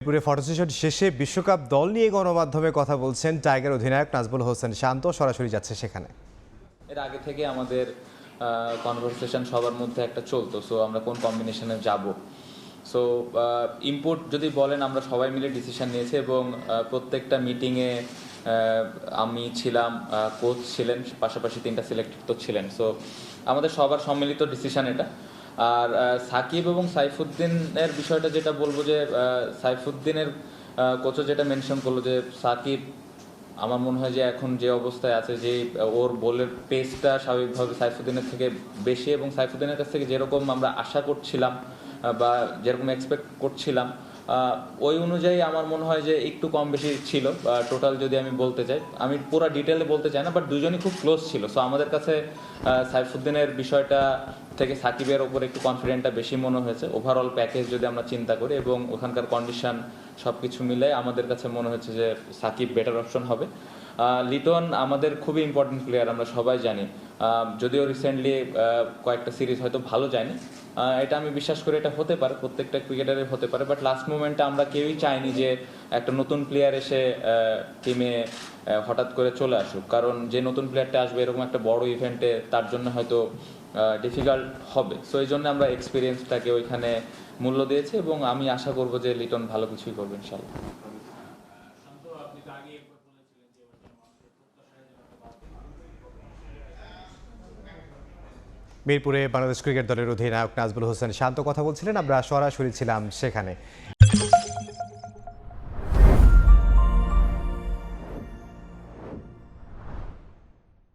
মিরপুরে photo session শেষে বিশ্বকাপ দল নিয়ে গণমাধ্যমে কথা বলছেন টাইগার অধিনায়ক নাজমুল হোসেন শান্ত। সরাসরি যাচ্ছে সেখানে। এর আগে থেকে আমাদের কনভারসেশন সবার মধ্যে একটা চলতো, সো আমরা কোন কম্বিনেশনে যাব। সো ইনপুট যদি বলেন, আমরা সবাই মিলে ডিসিশন নিয়েছি এবং প্রত্যেকটা মিটিংয়ে আমি ছিলাম, কোচ ছিলেন, পাশাপাশি 3টা সিলেক্টেড তো ছিলেন। সো আমাদের সবার সম্মিলিত ডিসিশন এটা। আর সাকিব এবং সাইফুদ্দিনের বিষয়টা যেটা বলবো যে সাইফুদ্দিনের কোচও যেটা মেনশন করলো যে সাকিব আমার মনে হয় যে এখন যে অবস্থায় আছে, যে ওর বলের পেসটা স্বাভাবিকভাবে সাইফুদ্দিনের থেকে বেশি এবং সাইফুদ্দিনের কাছ থেকে যেরকম আমরা আশা করছিলাম বা যেরকম এক্সপেক্ট করছিলাম ওই অনুযায়ী আমার মনে হয় যে একটু কম বেশি ছিল। টোটাল যদি আমি বলতে চাই, আমি পুরো ডিটেলে বলতে চাই না, বাট দুজনই খুব ক্লোজ ছিল। সো আমাদের কাছে সাইফুদ্দিনের বিষয়টা থেকে সাকিবের ওপর একটু কনফিডেন্টটা বেশি মনে হয়েছে ওভারঅল প্যাকেজ যদি আমরা চিন্তা করি, এবং ওখানকার কন্ডিশন সব কিছু মিলে আমাদের কাছে মনে হচ্ছে যে সাকিব বেটার অপশন হবে। লিটন আমাদের খুবই ইম্পর্টেন্ট প্লেয়ার, আমরা সবাই জানি। যদিও রিসেন্টলি কয়েকটা সিরিজ হয়তো ভালো যায়নি, এটা আমি বিশ্বাস করি এটা হতে পারে, প্রত্যেকটা ক্রিকেটারের হতে পারে, বাট লাস্ট মোমেন্টে আমরা কেউই চাইনি যে একটা নতুন প্লেয়ার এসে টিমে হঠাৎ করে চলে আসুক, কারণ যে নতুন প্লেয়ারটা আসবে এরকম একটা বড় ইভেন্টে তার জন্য হয়তো ডিফিকাল্ট হবে। সো এই জন্য আমরা এক্সপিরিয়েন্সটাকে ওইখানে মূল্য দিয়েছি এবং আমি আশা করব যে লিটন ভালো কিছুই করবে ইনশাল্লাহ। মিরপুরে বাংলাদেশ ক্রিকেট দলের অধিনায়ক নাজমুল হোসেন শান্ত কথা বলছিলেন। আমরা সরাসরি ছিলাম সেখানে।